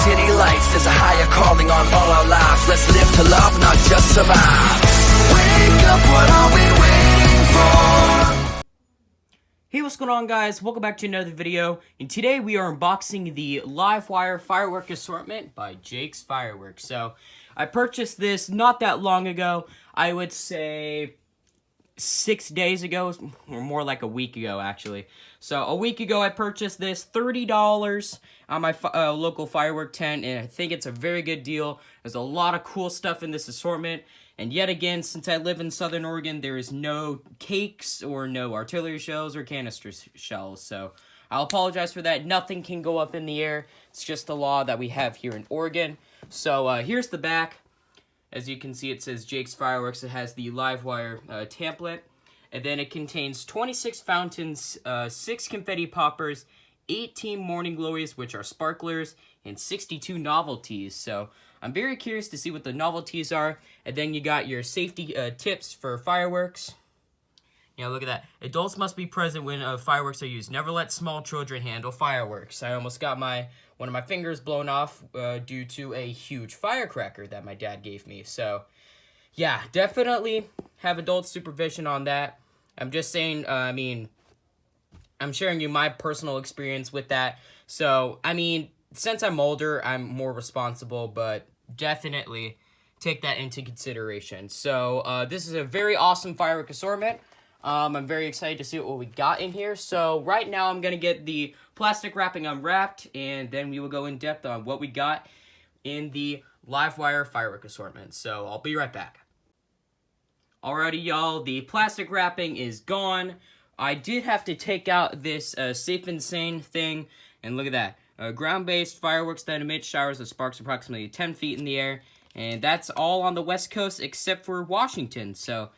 city lights, there's a higher calling on all our lives. Let's live to love, not just survive. Wake up, what are we waiting for? Hey, what's going on, guys? Welcome back to another video, and today we are unboxing the Livewire Firework Assortment by Jake's Firework. So, I purchased this not that long ago. I would say 6 days ago, or more like a week ago, actually. So, a week ago, I purchased this, $30 on my local firework tent, and I think it's a very good deal. There's a lot of cool stuff in this assortment, and yet again, since I live in Southern Oregon, there is no cakes or no artillery shells or canister shells, so I'll apologize for that. Nothing can go up in the air. It's just the law that we have here in Oregon. So, here's the back. As you can see, it says Jake's Fireworks. It has the Livewire template. And then it contains 26 fountains, 6 confetti poppers, 18 morning glories, which are sparklers, and 62 novelties. So I'm very curious to see what the novelties are. And then you got your safety tips for fireworks. You know, look at that. Adults must be present when fireworks are used. Never let small children handle fireworks. I almost got one of my fingers blown off due to a huge firecracker that my dad gave me. So, yeah, definitely have adult supervision on that. I'm just saying, I'm sharing you my personal experience with that. So, since I'm older, I'm more responsible, but definitely take that into consideration. So, this is a very awesome firework assortment. I'm very excited to see what we got in here. So right now I'm going to get the plastic wrapping unwrapped, and then we will go in depth on what we got in the Livewire Firework assortment. So I'll be right back. Alrighty, y'all, the plastic wrapping is gone. I did have to take out this Safe and Sane thing, and look at that. Ground-based fireworks that emit showers of sparks approximately 10 feet in the air, and that's all on the West Coast except for Washington, so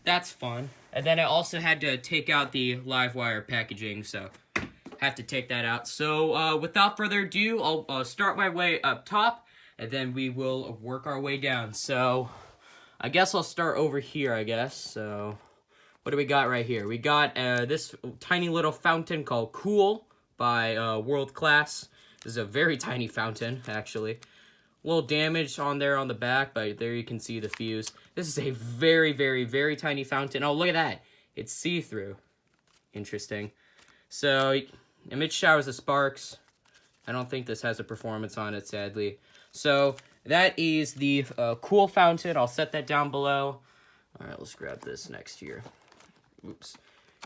that's fun. And then I also had to take out the Livewire packaging, so have to take that out. So without further ado, I'll start my way up top, and then we will work our way down. So I guess I'll start over here, I guess. So what do we got right here? We got this tiny little fountain called Cool by World Class. This is a very tiny fountain, actually. A little damage on there on the back, but there you can see the fuse. This is a very, very, very tiny fountain. Oh, look at that. It's see-through. Interesting. So, emit showers of sparks. I don't think this has a performance on it, sadly. So, that is the Cool fountain. I'll set that down below. All right, let's grab this next here. Oops.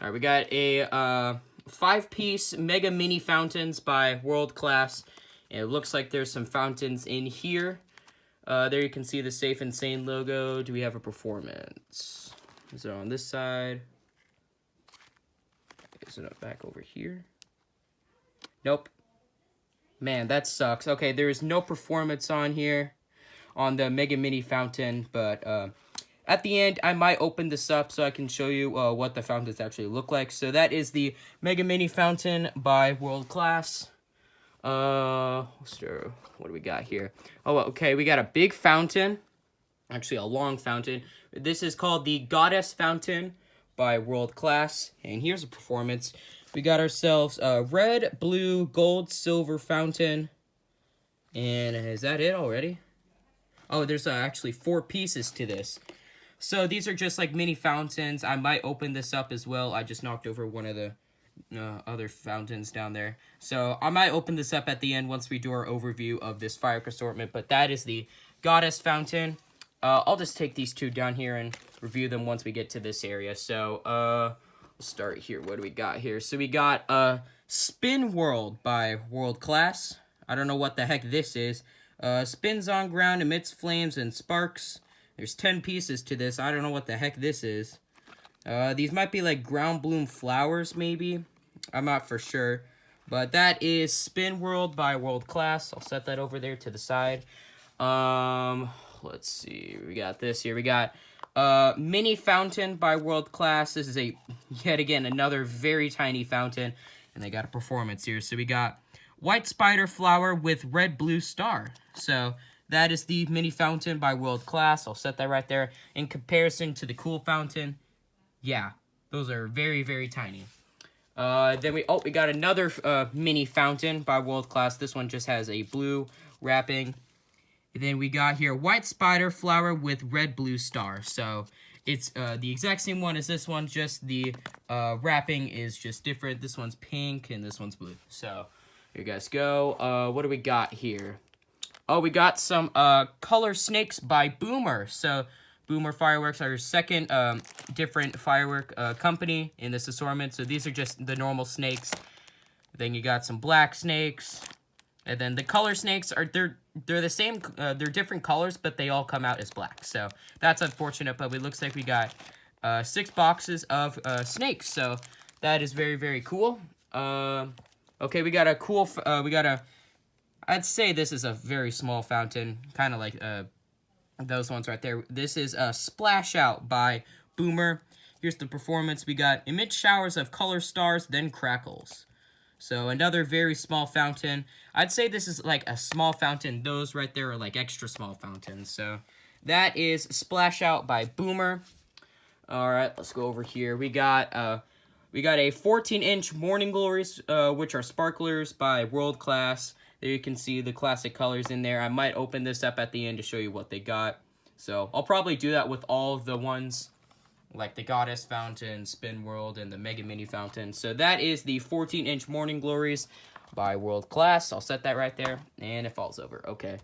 All right, we got a 5-piece Mega Mini Fountains by World Class. And it looks like there's some fountains in here. There you can see the Safe and Sane logo. Do we have a performance? Is it on this side? Is it back over here? Nope. Man, that sucks. Okay, there is no performance on here on the Mega Mini Fountain, but at the end, I might open this up so I can show you what the fountains actually look like. So that is the Mega Mini Fountain by World Class. What do we got here? Oh, okay, we got a big fountain. Actually, a long fountain. This is called the Goddess Fountain by World Class. And here's a performance. We got ourselves a red, blue, gold, silver fountain. And is that it already? Oh, there's actually 4 pieces to this. So these are just like mini fountains. I might open this up as well. I just knocked over one of the other fountains down there. So I might open this up at the end once we do our overview of this firework assortment. But that is the Goddess Fountain. I'll just take these 2 down here and review them once we get to this area. So let's start here. What do we got here? So we got Spin World by World Class. I don't know what the heck this is. Spins on ground, emits flames and sparks. There's 10 pieces to this. I don't know what the heck this is. These might be like ground bloom flowers, maybe. I'm not for sure. But that is Spin World by World Class. I'll set that over there to the side. Let's see. We got this here. We got Mini Fountain by World Class. This is yet again, another very tiny fountain. And they got a performance here. So we got White Spider Flower with Red Blue Star. So that is the Mini Fountain by World Class. I'll set that right there. In comparison to the Cool Fountain, yeah, those are very, very tiny. Then we got another mini fountain by World Class. This one just has a blue, wrapping. And then we got here white spider flower with red blue star. So it's the exact same one as this one, just the wrapping is just different. This one's pink and this one's blue. So here you guys go. What do we got here? Oh, we got some color snakes by Boomer. So Boomer Fireworks are your second different firework company in this assortment. So these are just the normal snakes. Then you got some black snakes. And then the color snakes are they're the same, they're different colors, but they all come out as black. So that's unfortunate, but it looks like we got 6 boxes of snakes. So that is very, very cool. Okay, we got a cool, I'd say this is a very small fountain, kind of like those ones right there. This is Splash Out by Boomer. Here's the performance. We got emit showers of color stars, then crackles. So another very small fountain. I'd say this is like a small fountain. Those right there are like extra small fountains. So that is Splash Out by Boomer. All right, let's go over here. We got a 14-inch Morning Glories, which are sparklers by World Class. There you can see the classic colors in there. I might open this up at the end to show you what they got. So I'll probably do that with all of the ones, like the Goddess Fountain, Spin World, and the Mega Mini Fountain. So that is the 14-inch Morning Glories by World Class. I'll set that right there, and it falls over. Okay.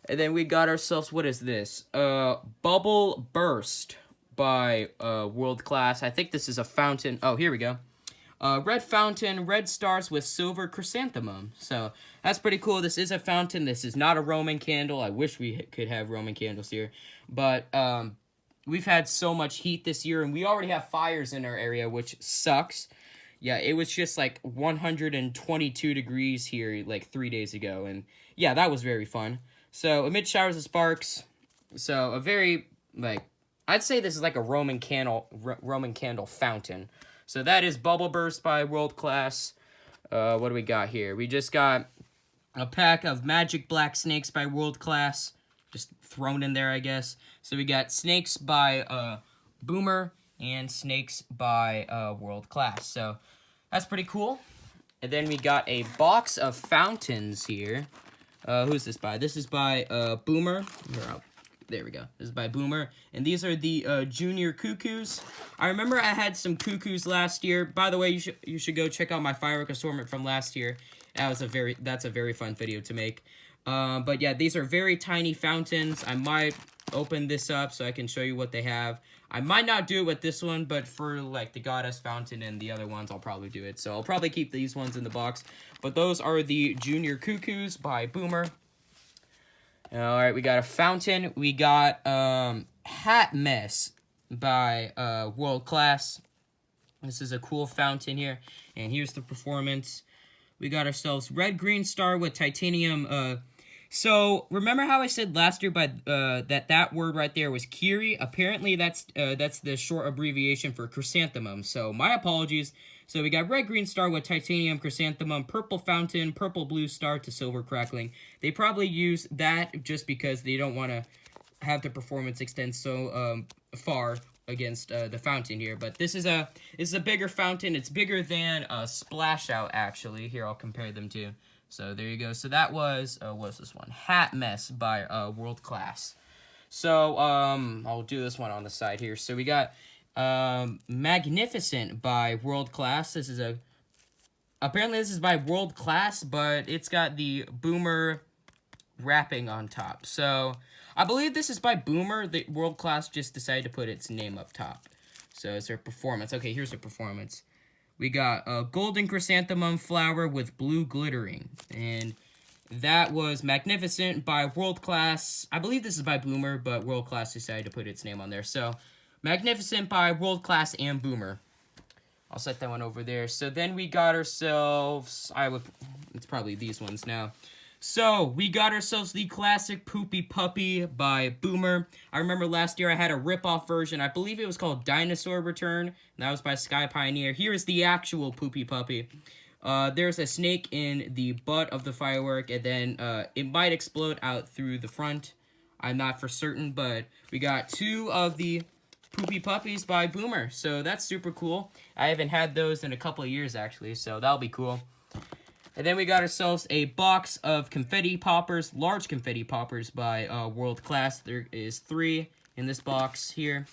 And then we got ourselves, what is this? Bubble Burst by World Class. I think this is a fountain. Oh, here we go. Red fountain, red stars with silver chrysanthemum. So that's pretty cool. This is a fountain. This is not a Roman candle. I wish we could have Roman candles here. But we've had so much heat this year, and we already have fires in our area, which sucks. Yeah, it was just like 122 degrees here like 3 days ago. And yeah, that was very fun. So amid showers of sparks. So a very, like, I'd say this is like a Roman candle fountain. So that is Bubble Burst by World Class. What do we got here? We just got a pack of Magic Black Snakes by World Class. Just thrown in there, I guess. So we got Snakes by Boomer and Snakes by World Class. So that's pretty cool. And then we got a box of fountains here. Who's this by? This is by Boomer. There we go. This is by Boomer. And these are the Junior Cuckoos. I remember I had some cuckoos last year. By the way, you should go check out my firework assortment from last year. That's a very fun video to make. But yeah, these are very tiny fountains. I might open this up so I can show you what they have. I might not do it with this one, but for like the Goddess Fountain and the other ones, I'll probably do it. So I'll probably keep these ones in the box. But those are the Junior Cuckoos by Boomer. Alright, we got a fountain. We got Hat Mess by World Class. This is a cool fountain here. And here's the performance. We got ourselves Red Green Star with Titanium. So remember how I said last year by that word right there was Kiri? Apparently that's the short abbreviation for chrysanthemum. So my apologies. So we got Red Green Star with Titanium Chrysanthemum, Purple Fountain, Purple Blue Star to Silver Crackling. They probably use that just because they don't want to have the performance extend so far against the fountain here. But this is a bigger fountain. It's bigger than Splash Out, actually. Here, I'll compare them to. So there you go. So that was, what's this one? Hat Mess by World Class. So I'll do this one on the side here. So we got Magnificent by World Class. This is apparently this is by World Class, but it's got the Boomer wrapping on top. So I believe this is by Boomer. The World Class just decided to put its name up top. So it's their performance. Okay, here's their performance. We got a golden chrysanthemum flower with blue glittering. And that was Magnificent by World Class. I believe this is by Boomer, but World Class decided to put its name on there. So Magnificent by World Class and Boomer. I'll set that one over there. So then we got ourselves, it's probably these ones now. So we got ourselves the classic Poopy Puppy by Boomer. I remember last year I had a rip-off version. I believe it was called Dinosaur Return. And that was by Sky Pioneer. Here is the actual Poopy Puppy. There's a snake in the butt of the firework, and then it might explode out through the front. I'm not for certain, but we got 2 of the Poopy Puppies by Boomer. So that's super cool. I haven't had those in a couple of years, actually, so that'll be cool. And then we got ourselves a box of confetti poppers, large confetti poppers by World Class. There is 3 in this box here.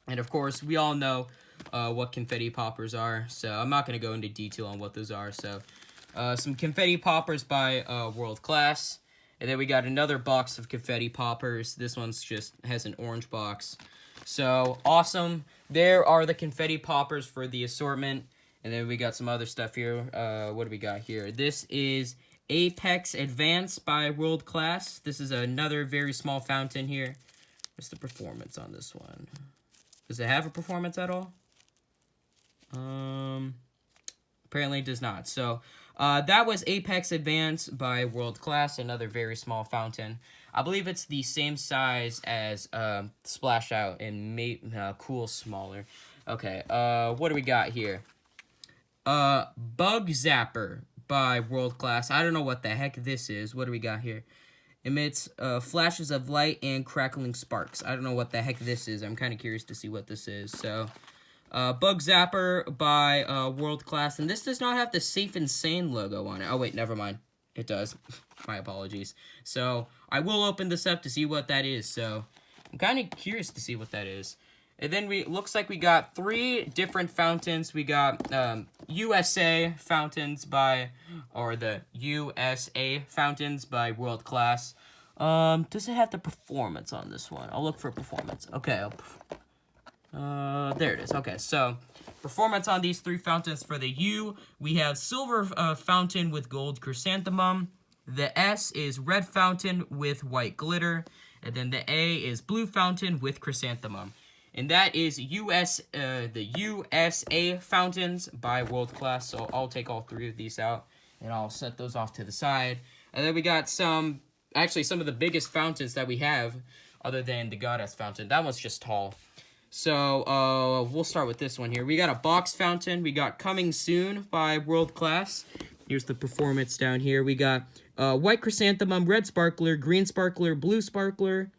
And of course, we all know what confetti poppers are, so I'm not going to go into detail on what those are. So, some confetti poppers by World Class. And then we got another box of confetti poppers. This one's just has an orange box. So, awesome. There are the confetti poppers for the assortment. And then we got some other stuff here. What do we got here? This is Apex Advance by World Class. This is another very small fountain here. What's the performance on this one? Does it have a performance at all? Apparently it does not. So, that was Apex Advance by World Class, another very small fountain. I believe it's the same size as Splash Out and cool smaller. Okay, what do we got here? Bug Zapper by World Class. I don't know what the heck this is. What do we got here? Emits flashes of light and crackling sparks. I don't know what the heck this is. I'm kind of curious to see what this is. So, Bug Zapper by World Class. And this does not have the Safe and Sane logo on it. Oh, wait, never mind. It does. My apologies. So, I will open this up to see what that is. So, I'm kind of curious to see what that is. And then looks like we got 3 different fountains. We got USA Fountains by, or the USA Fountains by World Class. Does it have the performance on this one? I'll look for performance. Okay. There it is. Okay, so performance on these 3 fountains. For the U, we have silver fountain with gold chrysanthemum. The S is red fountain with white glitter. And then the A is blue fountain with chrysanthemum. And that is the USA Fountains by World Class. So I'll take all 3 of these out, and I'll set those off to the side. And then we got some of the biggest fountains that we have, other than the Goddess Fountain. That one's just tall. So we'll start with this one here. We got a box fountain. We got Coming Soon by World Class. Here's the performance down here. We got white chrysanthemum, red sparkler, green sparkler, blue sparkler,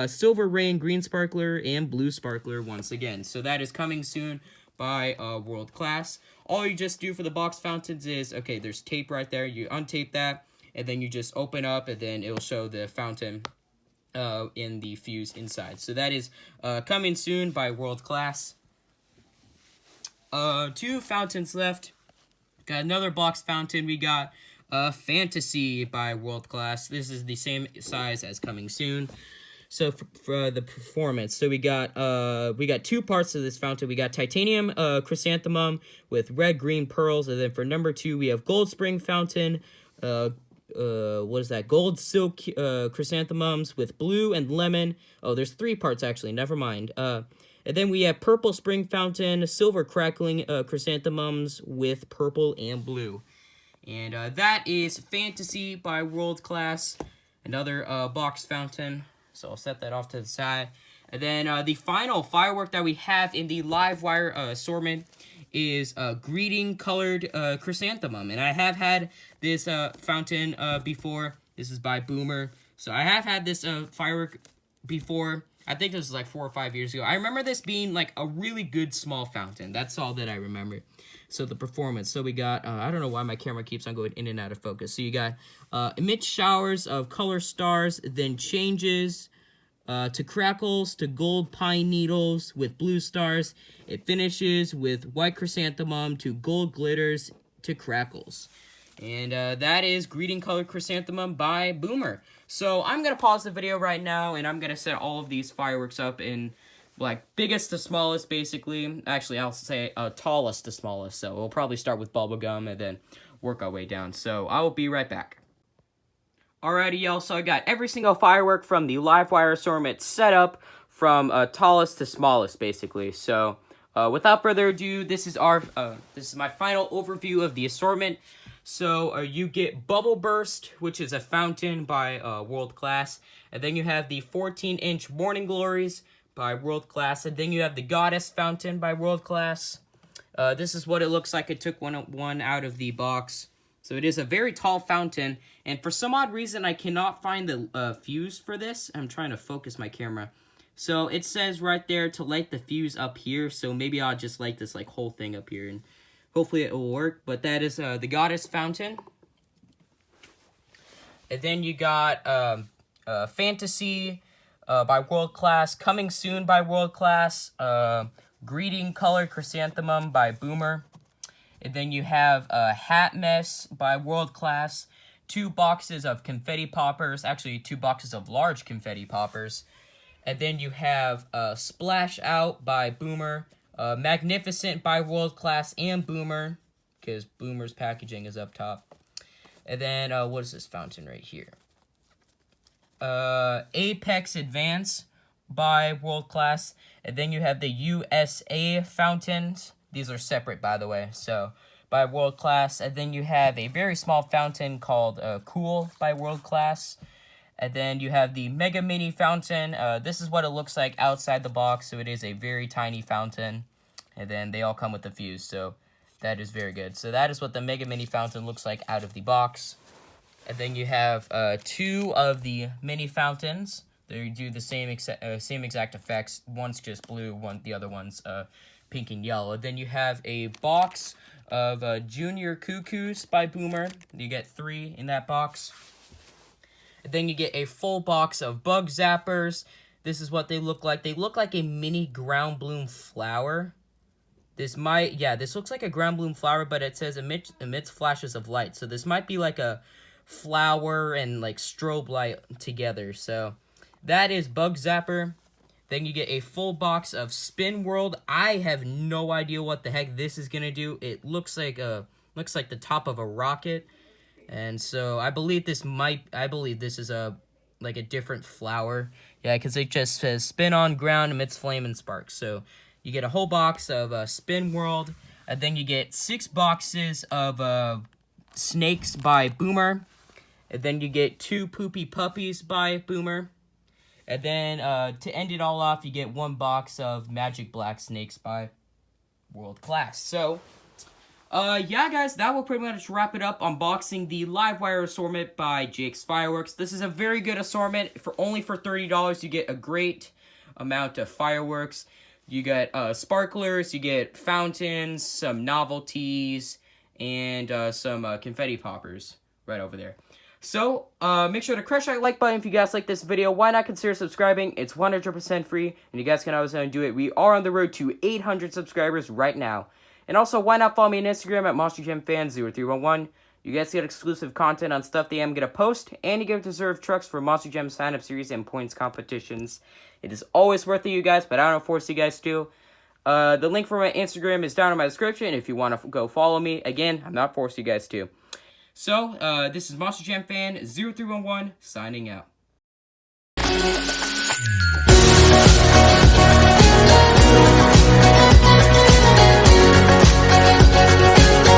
silver rain, green sparkler, and blue sparkler once again. So that is Coming Soon by World Class. All you just do for the box fountains is, okay, there's tape right there. You untape that, and then you just open up, and then it'll show the fountain in the fuse inside. So that is Coming Soon by World Class. 2 fountains left. Got another box fountain. We got Fantasy by World Class. This is the same size as Coming Soon. So for the performance, so we got 2 parts of this fountain. We got titanium chrysanthemum with red, green pearls, and then for number 2 we have gold spring fountain. What is that? Gold silk chrysanthemums with blue and lemon. Oh, there's 3 parts actually. Never mind. And then we have purple spring fountain, silver crackling chrysanthemums with purple and blue. And that is Fantasy by World Class. Another box fountain. So I'll set that off to the side. And then the final firework that we have in the Livewire assortment is Greeting Colored Chrysanthemum. And I have had this fountain before. This is by Boomer. So I have had this firework before. I think this was like 4 or 5 years ago. I remember this being like a really good small fountain. That's all that I remember. So the performance. So we got, I don't know why my camera keeps on going in and out of focus. So you got emit showers of color stars, then changes to crackles to gold pine needles with blue stars. It finishes with white chrysanthemum to gold glitters to crackles. And that is Greeting Colored Chrysanthemum by Boomer. So I'm going to pause the video right now, and I'm going to set all of these fireworks up in, like, biggest to smallest, basically. Actually, I'll say tallest to smallest. So we'll probably start with bubblegum and then work our way down. So I will be right back. Alrighty, y'all. So I got every single firework from the Livewire assortment set up from tallest to smallest, basically. So without further ado, this is my final overview of the assortment. So you get Bubble Burst, which is a fountain by World Class. And then you have the 14-inch Morning Glories by World Class. And then you have the Goddess Fountain by World Class. This is what it looks like. It took one out of the box. So it is a very tall fountain. And for some odd reason, I cannot find the fuse for this. I'm trying to focus my camera. So it says right there to light the fuse up here. So maybe I'll just light this like whole thing up here. And hopefully it will work. But that is the Goddess Fountain. And then you got Fantasy by World Class, Coming Soon by World Class, Greeting Color Chrysanthemum by Boomer. And then you have Hat Mess by World Class, 2 boxes of confetti poppers, actually 2 boxes of large confetti poppers. And then you have Splash Out by Boomer, Magnificent by World Class and Boomer, because Boomer's packaging is up top. And then, what is this fountain right here? Apex Advance by World Class. And then you have the USA fountains. These are separate, by the way, so by World Class. And then you have a very small fountain called Cool by World Class. And then you have the Mega Mini fountain. This is what it looks like outside the box, so it is a very tiny fountain. And then they all come with a fuse, so that is very good. So that is what the Mega Mini fountain looks like out of the box. And then you have 2 of the mini fountains. They do the same exact effects. One's just blue, the other one's pink and yellow. Then you have a box of Junior Cuckoos by Boomer. You get 3 in that box. And then you get a full box of Bug Zappers. This is what they look like. They look like a mini ground bloom flower. This looks like a ground bloom flower, but it says emits flashes of light. So this might be like a flower and like strobe light together. So that is Bug Zapper. Then you get a full box of Spin World. I have no idea what the heck this is gonna do. It looks like the top of a rocket, and so I believe this is like a different flower. Yeah, because it just says spin on ground, emits flame and sparks. So you get a whole box of Spin World, and then you get 6 boxes of Snakes by Boomer, and then you get 2 Poopy Puppies by Boomer. And then, to end it all off, you get 1 box of Magic Black Snakes by World Class. So, yeah, guys, that will pretty much wrap it up unboxing the Livewire assortment by Jake's Fireworks. This is a very good assortment. Only for $30, you get a great amount of fireworks. You get sparklers, you get fountains, some novelties, and some confetti poppers right over there. So, make sure to crush that like button if you guys like this video. Why not consider subscribing? It's 100% free, and you guys can always do it. We are on the road to 800 subscribers right now. And also, why not follow me on Instagram at MonsterJamFans0311. You guys get exclusive content on stuff that I'm going to post, and you get to reserve trucks for Monster Jam sign-up series and points competitions. It is always worth it, you guys, but I don't force you guys to. The link for my Instagram is down in my description if you want to go follow me. Again, I'm not forcing you guys to. So, this is Monster Jam Fan 0311 signing out.